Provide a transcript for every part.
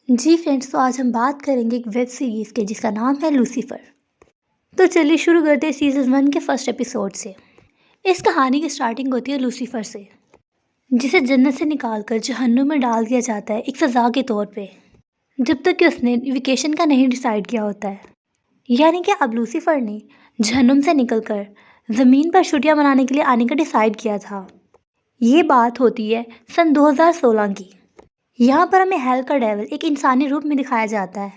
जी friends, तो आज हम बात करेंगे एक वेब सीरीज़ के जिसका नाम है लूसीफ़र। तो चलिए शुरू करते हैं सीज़न 1 के फर्स्ट एपिसोड से। इस कहानी की स्टार्टिंग होती है लूसीफ़र से, जिसे जन्नत से निकाल कर जहन्नुम में डाल दिया जाता है एक सज़ा के तौर पे, जब तक कि उसने वेकेशन का नहीं डिसाइड किया होता है। यानी कि अब लूसीफ़र ने जहन्नुम से निकल कर ज़मीन पर छुट्टियाँ मनाने के लिए आने का डिसाइड किया था। ये बात होती है सन 2016 की। यहाँ पर हमें हेल का डेविल एक इंसानी रूप में दिखाया जाता है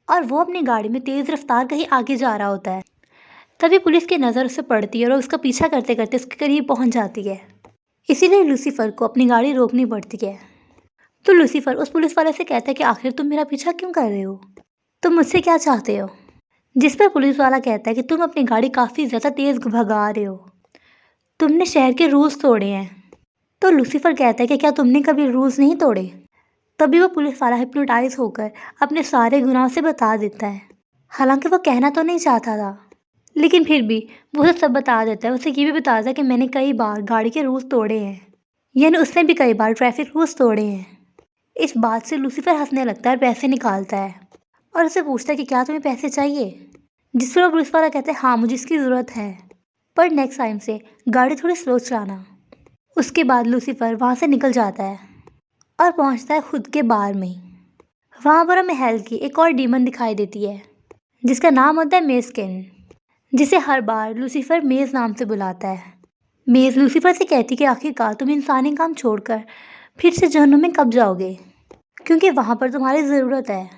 और वो अपनी गाड़ी में तेज़ रफ्तार कहीं आगे जा रहा होता है। तभी पुलिस की नज़र उसे पड़ती है और उसका पीछा करते करते उसके करीब पहुँच जाती है। इसीलिए लूसीफ़र को अपनी गाड़ी रोकनी पड़ती है। तो लूसीफ़र उस पुलिस वाले से कहता है कि आखिर तुम मेरा पीछा क्यों कर रहे हो, तुम मुझसे क्या चाहते हो। जिस पर पुलिस वाला कहता है कि तुम अपनी गाड़ी काफ़ी ज़्यादा तेज़ भगा रहे हो, तुमने शहर के रूल्स तोड़े हैं। तो लूसीफ़र कहता है कि क्या तुमने कभी रूल्स नहीं तोड़े। तभी वो पुलिस वाला हिप्नोटाइज होकर अपने सारे गुनाह से बता देता है। हालांकि वो कहना तो नहीं चाहता था, लेकिन फिर भी वो उसे सब बता देता है। उसे ये भी बताता है कि मैंने कई बार गाड़ी के रूल्स तोड़े हैं, यानी उसने भी कई बार ट्रैफिक रूल्स तोड़े हैं। इस बात से लूसीफर हंसने लगता है और पैसे निकालता है और उसे पूछता है कि क्या तुम्हें पैसे चाहिए। जिस पर वो पुलिस वाला कहता है हाँ मुझे इसकी ज़रूरत है, पर नेक्स्ट टाइम से गाड़ी थोड़ी स्लो चलाना। उसके बाद लूसीफर वहाँ से निकल जाता है और पहुंचता है खुद के बार में। वहाँ पर हमें हेल की एक और डीमन दिखाई देती है जिसका नाम होता है मेज़किन, जिसे हर बार लूसीफर मेज़ नाम से बुलाता है। मेज़ लूसीफर से कहती कि आखिरकार तुम इंसानी काम छोड़कर फिर से जहन्नुम में कब जाओगे, क्योंकि वहाँ पर तुम्हारी ज़रूरत है।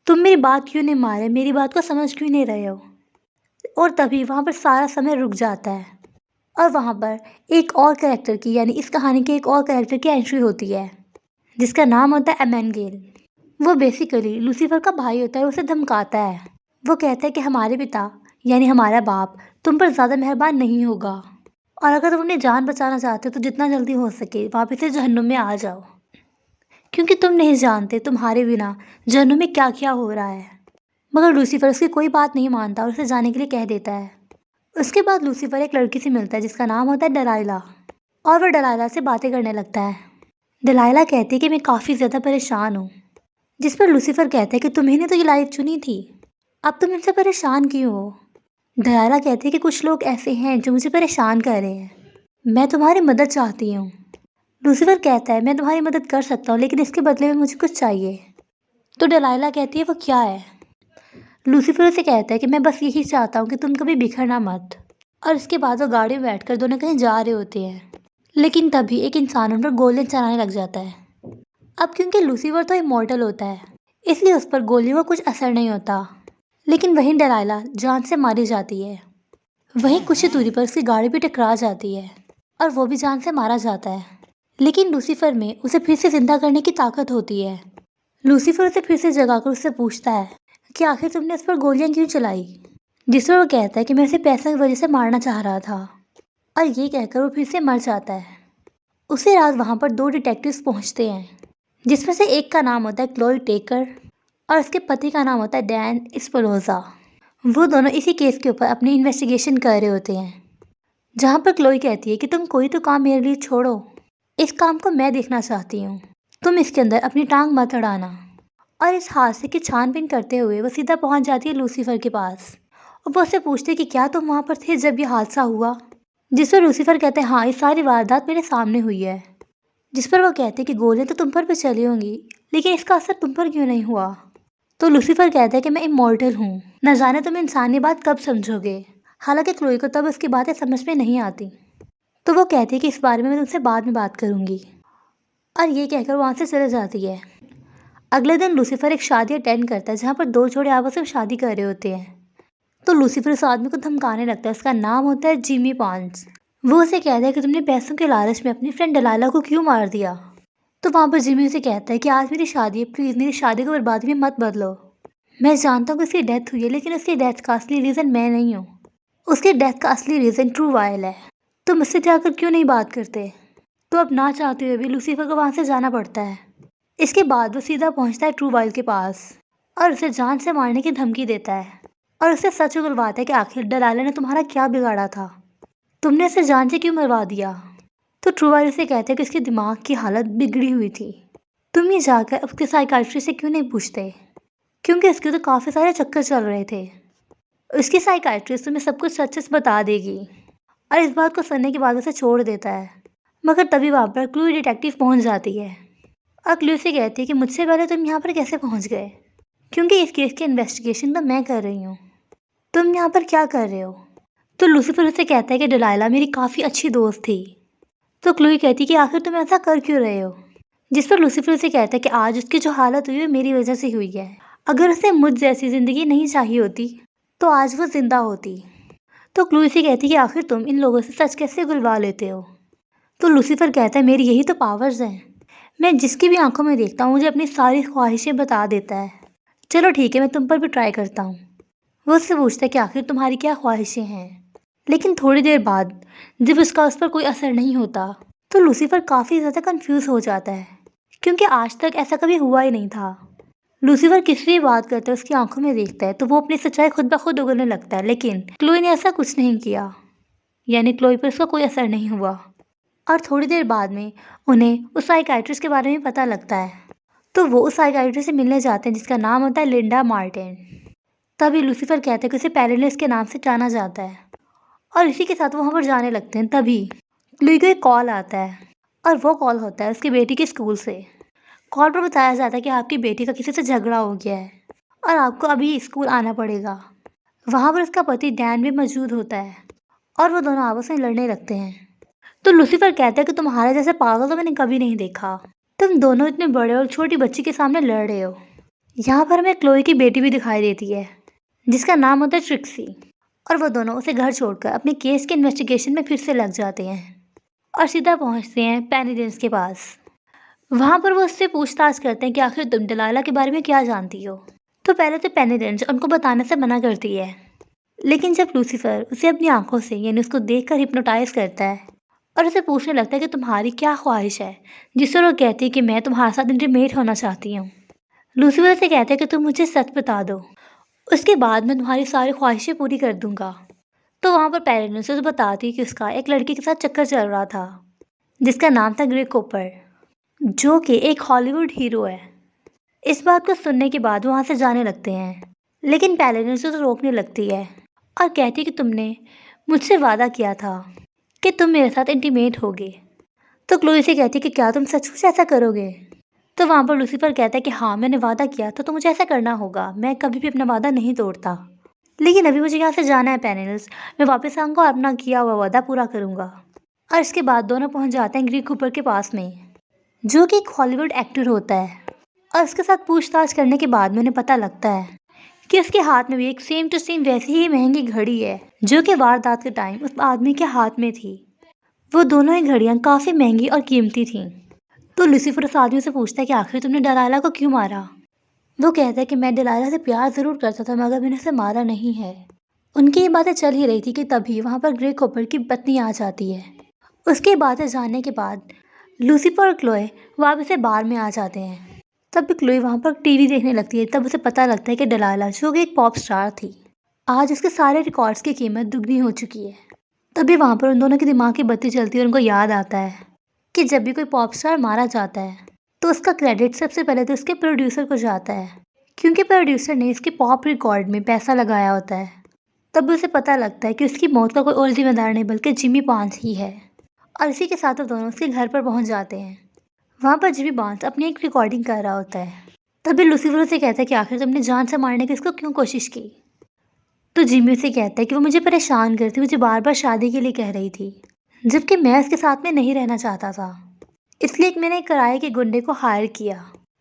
तुम मेरी बात क्यों नहीं मान रहे, मेरी बात को समझ क्यों नहीं रहे हो। और तभी वहाँ पर सारा समय रुक जाता है और वहाँ पर एक और कैरेक्टर की, यानी इस कहानी के एक और कैरेक्टर की एंट्री होती है जिसका नाम होता है एमेनगेल। वो बेसिकली लूसीफर का भाई होता है और उसे धमकाता है। वो कहता है कि हमारे पिता यानी हमारा बाप तुम पर ज़्यादा मेहरबान नहीं होगा और अगर तुम अपनी जान बचाना चाहते हो तो जितना जल्दी हो सके वापस से जहन्नुम में आ जाओ, क्योंकि तुम नहीं जानते तुम्हारे बिना जहन्नुम में क्या क्या हो रहा है। मगर लूसीफर उसकी कोई बात नहीं मानता और उसे जाने के लिए कह देता है। उसके बाद लूसीफर एक लड़की से मिलता है जिसका नाम होता है डलाइला, और वह डलाइला से बातें करने लगता है। डलाइला कहती है कि मैं काफ़ी ज़्यादा परेशान हूँ। जिस पर लूसीफर कहता है कि तुम्ही ने तो ये लाइफ चुनी थी, अब तुम इनसे परेशान क्यों हो। दयाला कहती है कि कुछ लोग ऐसे हैं जो मुझे परेशान कर रहे हैं, मैं तुम्हारी मदद चाहती हूँ। लूसीफर कहता है मैं तुम्हारी मदद कर सकता हूँ, लेकिन इसके बदले में मुझे कुछ चाहिए। तो डलाइला कहती है वो क्या है। लूसीफर उसे कहता है कि मैं बस यही चाहता हूँ कि तुम कभी बिखरना मत। और इसके बाद वो गाड़ी में बैठकर दोनों कहीं जा रहे होते हैं, लेकिन तभी एक इंसान उन पर गोलियां चलाने लग जाता है। अब क्योंकि लूसीफर तो इमॉर्टल होता है, इसलिए उस पर गोलियों का कुछ असर नहीं होता, लेकिन वहीं डलाइला जान से मारी जाती है। वहीं कुछ ही दूरी पर उसकी गाड़ी भी टकरा जाती है और वो भी जान से मारा जाता है। लेकिन लूसीफर में उसे फिर से जिंदा करने की ताकत होती है। लूसीफर उसे फिर से जगाकर उससे पूछता है कि आखिर तुमने उस पर गोलियां क्यों चलाई। जिस पर वो कहता है कि मैं उसे पैसों की वजह से मारना चाह रहा था, और ये कहकर वो फिर से मर जाता है। उसी रात वहाँ पर दो डिटेक्टिव्स पहुँचते हैं, जिसमें से एक का नाम होता है क्लोई टेकर और उसके पति का नाम होता है डैन स्पोलोजा। वो दोनों इसी केस के ऊपर अपनी इन्वेस्टिगेशन कर रहे होते हैं, जहाँ पर क्लोई कहती है कि तुम कोई तो काम मेरे लिए छोड़ो, इस काम को मैं देखना चाहती हूँ, तुम इसके अंदर अपनी टांग मत अड़ाना। और इस हादसे की छानबीन करते हुए वो सीधा पहुँच जाती है लूसीफर के पास और वो उससे पूछती है कि क्या तुम वहाँ पर थे जब ये हादसा हुआ। जिस पर लूसीफर कहते हैं हाँ ये सारी वारदात मेरे सामने हुई है। जिस पर वो कहते हैं कि गोलियां तो तुम पर भी चली होंगी, लेकिन इसका असर तुम पर क्यों नहीं हुआ। तो लूसीफर कहता है कि मैं इमॉर्टल हूँ, न जाने तुम इंसानी बात कब समझोगे। हालांकि क्लोई को तब उसकी बातें समझ में नहीं आती, तो वो कहती है कि इस बारे में मैं तुमसे बाद में बात करूँगी, और ये कहकर वहाँ से चले जाती है। अगले दिन लूसीफर एक शादी अटेंड करता है जहाँ पर दो जोड़े आपस में शादी कर रहे होते हैं। तो लूसीफर उस आदमी को धमकाने लगता है, उसका नाम होता है जिमी पॉन्स। वो उसे कहता है कि तुमने पैसों के लालच में अपनी फ्रेंड डलाला को क्यों मार दिया। तो वहाँ पर जिमी उसे कहता है कि आज मेरी शादी है, प्लीज़ मेरी शादी को बर्बादी में मत बदलो। मैं जानता हूँ कि उसकी डेथ हुई है, लेकिन उसकी डेथ का असली रीज़न मैं नहीं हूँ, उसकी डेथ का असली रीज़न ट्रू वायल है। तो मुझसे जाकर क्यों नहीं बात करते। तो अब ना चाहते हुए भी लूसीफर को वहाँ से जाना पड़ता है। इसके बाद वो सीधा पहुँचता है ट्रू वायल के पास और उसे जान से मारने की धमकी देता है और उसे सच उगलवाता है कि आखिर डलाला ने तुम्हारा क्या बिगाड़ा था, तुमने उसे जान से क्यों मरवा दिया। तो ट्रू वायल उसे कहते हैं कि उसके दिमाग की हालत बिगड़ी हुई थी, तुम ये जाकर उसके साइकाइट्रिस्ट से क्यों नहीं पूछते? क्योंकि उसके तो काफ़ी सारे चक्कर चल रहे थे। उसकी साइकाइट्रिस्ट तुम्हें सब कुछ सच-सच बता देगी और इस बात को सुनने के बाद उसे छोड़ देता है। मगर तभी वहाँ पर क्लूई डिटेक्टिव पहुँच जाती है और क्लू से कहती है कि मुझसे पहले तुम यहाँ पर कैसे पहुँच गए? क्योंकि इस केस की इन्वेस्टिगेशन तो मैं कर रही हूँ। तुम यहाँ पर क्या कर रहे हो? तो लूसीफर उसे कहता है कि डिलाइला मेरी काफ़ी अच्छी दोस्त थी। तो क्लूई कहती है कि आखिर तुम ऐसा कर क्यों रहे हो? जिस पर लूसीफर उसे कहता है कि आज उसकी जो हालत हुई है मेरी वजह से हुई है। अगर उसे मुझ जैसी ज़िंदगी नहीं चाहिए होती तो आज वो जिंदा होती। तो क्लूई से कहती है कि आखिर तुम इन लोगों से सच कैसे गुलवा लेते हो? तो लूसीफर कहता है मेरी यही तो पावर्स हैं। मैं जिसकी भी आंखों में देखता हूँ मुझे अपनी सारी ख्वाहिशें बता देता है। चलो ठीक है, मैं तुम पर भी ट्राई करता हूँ। वो उससे पूछता है कि आखिर तुम्हारी क्या ख्वाहिशें हैं? लेकिन थोड़ी देर बाद जब उसका उस पर कोई असर नहीं होता तो लूसीफर काफ़ी ज़्यादा कंफ्यूज हो जाता है, क्योंकि आज तक ऐसा कभी हुआ ही नहीं था। लूसीफर किसी भी बात करता है उसकी आंखों में देखता है तो वो अपनी सच्चाई खुद ब खुद उगलने लगता है, लेकिन क्लोई ने ऐसा कुछ नहीं किया, यानी क्लोई पर उसका कोई असर नहीं हुआ। और थोड़ी देर बाद में उन्हें उस साइकाइट्रिस्ट के बारे में पता लगता है, तो वो उस साइकाइट्रिस्ट से मिलने जाते हैं जिसका नाम होता है लिंडा मार्टिन। तभी लूसीफर कहता है कि उसे पैरेलिस के नाम से जाना जाता है और इसी के साथ वो वहाँ पर जाने लगते हैं। तभी क्लोई को एक कॉल आता है और वो कॉल होता है उसकी बेटी के स्कूल से। कॉल पर बताया जाता है कि आपकी बेटी का किसी से झगड़ा हो गया है और आपको अभी स्कूल आना पड़ेगा। वहाँ पर उसका पति डैन भी मौजूद होता है और वो दोनों आपस में लड़ने लगते हैं। तो लूसीफर कहता है कि तुम्हारे जैसे पागल तो मैंने कभी नहीं देखा। तुम दोनों इतने बड़े और छोटी बच्ची के सामने लड़ रहे हो। यहाँ पर हमें क्लोई की बेटी भी दिखाई देती है जिसका नाम होता है ट्रिक्सी, और वो दोनों उसे घर छोड़कर अपने केस के इन्वेस्टिगेशन में फिर से लग जाते हैं और सीधा पहुँचते हैं पेनिडेंस के पास। वहाँ पर वो उससे पूछताछ करते हैं कि आखिर तुम डिलाइला के बारे में क्या जानती हो। तो पहले तो पेनिडेंस उनको बताने से मना करती है, लेकिन जब लूसीफर उसे अपनी आंखों से यानी उसको देखकर हिप्नोटाइज करता है और उसे पूछने लगता है कि तुम्हारी क्या ख्वाहिश है, जिस पर वो कहती है कि मैं तुम्हारे साथ इंटीमेट होना चाहती हूँ। लूसीफर से कहता है कि तुम मुझे सच बता दो, उसके बाद मैं तुम्हारी सारी ख्वाहिशें पूरी कर दूंगा। तो वहाँ पर पेनिडेंस उसे बताती है कि उसका एक लड़की के साथ चक्कर चल रहा था जिसका नाम था ग्रे कूपर, जो कि एक हॉलीवुड हीरो है। इस बात को सुनने के बाद वहाँ से जाने लगते हैं, लेकिन पेनिडेंस उसे रोकने लगती है और कहती है कि तुमने मुझसे वादा किया था कि तुम मेरे साथ इंटीमेट होगे। तो क्लोई से कहती है कि क्या तुम सचमुच ऐसा करोगे? तो वहाँ पर लूसीफर कहता है कि हाँ, मैंने वादा किया था तो मुझे ऐसा करना होगा, मैं कभी भी अपना वादा नहीं तोड़ता। लेकिन अभी मुझे यहाँ से जाना है पेनिडेंस, मैं वापस आऊँगा और अपना किया हुआ वादा पूरा करूँगा। और इसके बाद दोनों पहुँच जाते हैं ग्रे कूपर के पास में, जो कि एक हॉलीवुड एक्टर होता है। और उसके साथ पूछताछ करने के बाद में उन्हें पता लगता है कि उसके हाथ में भी एक सेम टू सेम वैसी ही महंगी घड़ी है जो कि वारदात के टाइम उस आदमी के हाथ में थी। वो दोनों ही घड़ियाँ काफ़ी महंगी और कीमती थीं। तो लूसीफर उस आदमी से पूछता है कि आखिर तुमने डिलाइला को क्यों मारा? वो कहता है कि मैं डिलाइला से प्यार ज़रूर करता था मगर मैंने उसे मारा नहीं है। उनकी ये बातें चल ही रही थी कि तभी वहाँ पर ग्रे कूपर की पत्नी आ जाती है। उसकी बातें जानने के बाद लूसीफर और क्लोए वापस से बार में आ जाते हैं। तब भी क्लोई वहाँ पर टीवी देखने लगती है। तब उसे पता लगता है कि डिलाइला, जो कि एक पॉप स्टार थी, आज उसके सारे रिकॉर्ड्स की कीमत दुगनी हो चुकी है। तभी वहाँ पर उन दोनों के दिमाग की बत्ती चलती है और उनको याद आता है कि जब भी कोई पॉप स्टार मारा जाता है तो उसका क्रेडिट सबसे पहले तो उसके प्रोड्यूसर को जाता है, क्योंकि प्रोड्यूसर ने इसके पॉप रिकॉर्ड में पैसा लगाया होता है। तब उसे पता लगता है कि उसकी मौत का कोई और जिम्मेदार नहीं बल्कि जिमी बांस ही है। और इसी के साथ वो दोनों उसके घर पर पहुंच जाते हैं। वहाँ पर जिमी बांस अपनी एक रिकॉर्डिंग कर रहा होता है। तभी लूसीफर से कहता है कि आखिर तुमने जान से मारने की इसको क्यों कोशिश की? तो जिमी उसे कहता है कि वो मुझे परेशान करती, मुझे बार बार शादी के लिए कह रही थी, जबकि मैं उसके साथ में नहीं रहना चाहता था। इसलिए मैंने एक किराए के गुंडे को हायर किया।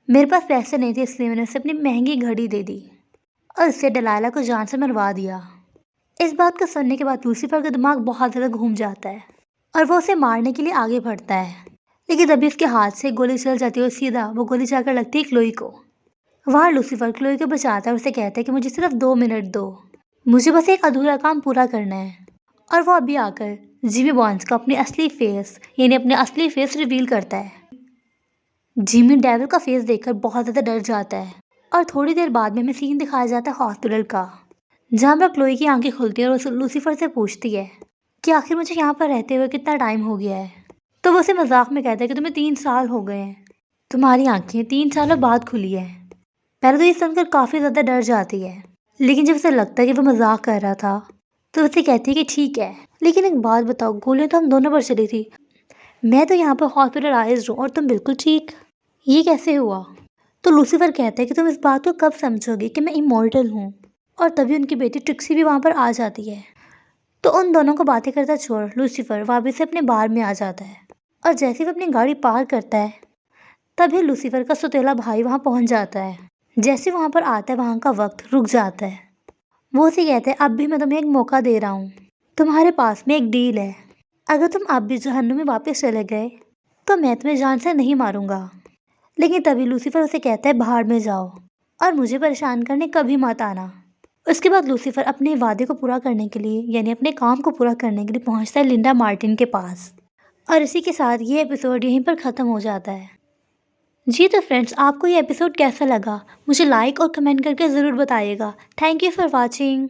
मेरे पास पैसे नहीं थे, इसलिए मैंने उसे अपनी महंगी घड़ी दे दी और उससे डिलाइला को जान से मरवा दिया। इस बात को सुनने के बाद लूसीफर का दिमाग बहुत ज़्यादा घूम जाता है और वो उसे मारने के लिए आगे बढ़ता है, लेकिन तभी उसके हाथ से गोली चल जाती है और सीधा वो गोली जाकर लगती है क्लोई को। वहाँ लूसीफर क्लोई को बचाता है और उसे कहता है कि मुझे सिर्फ 2 मिनट दो, मुझे बस एक अधूरा काम पूरा करना है। और वो अभी आकर जिमी बॉन्स को अपनी असली फेस यानी अपने असली फेस रिवील करता है। जिमी डेविल का फेस देखकर बहुत ज़्यादा डर जाता है और थोड़ी देर बाद में हमें सीन दिखाया जाता है हॉस्पिटल का, जहाँ पर क्लोई की आंखें खुलती है और वो लूसीफर से पूछती है कि आखिर मुझे यहाँ पर रहते हुए कितना टाइम हो गया है। तो वो उसे मजाक में कहता है कि तुम्हें 3 साल हो गए हैं। तुम्हारी आंखें 3 सालों बाद खुली है। पहले तो ये सुनकर काफी ज्यादा डर जाती है, लेकिन जब उसे लगता है कि वो मजाक कर रहा था तो उसे कहती है कि ठीक है, लेकिन एक बात बताओ, गोलियां तो हम दोनों पर चली थी। मैं तो यहाँ पर हॉस्पिटलाइज्ड हूँ और तुम बिल्कुल ठीक। ये कैसे हुआ? तो लूसीफर कहता है कि तुम इस बात को कब समझोगे कि मैं इमोर्टल हूँ। और तभी उनकी बेटी ट्रिक्सी भी वहाँ पर आ जाती है। तो उन दोनों को बातें करता छोड़ लूसीफर वापस से अपने बार में आ जाता है। और जैसे ही वो अपनी गाड़ी पार करता है तभी लूसीफर का सौतेला भाई वहाँ पहुँच जाता है। जैसे वहाँ पर आता है वहाँ का वक्त रुक जाता है। वो उसे कहता है अब भी मैं तुम्हें एक मौका दे रहा हूँ, तुम्हारे पास में एक डील है। अगर तुम अब भी जहन्नुम में वापस चले गए तो मैं तुम्हें जान से नहीं मारूंगा। लेकिन तभी लूसीफर उसे कहता है भाड़ में जाओ और मुझे परेशान करने कभी मत आना। उसके बाद लूसीफर अपने वादे को पूरा करने के लिए यानी अपने काम को पूरा करने के लिए पहुंचता है लिंडा मार्टिन के पास। और इसी के साथ ये एपिसोड यहीं पर ख़त्म हो जाता है। जी तो फ्रेंड्स, आपको ये एपिसोड कैसा लगा मुझे लाइक और कमेंट करके ज़रूर बताइएगा। Thank you for watching.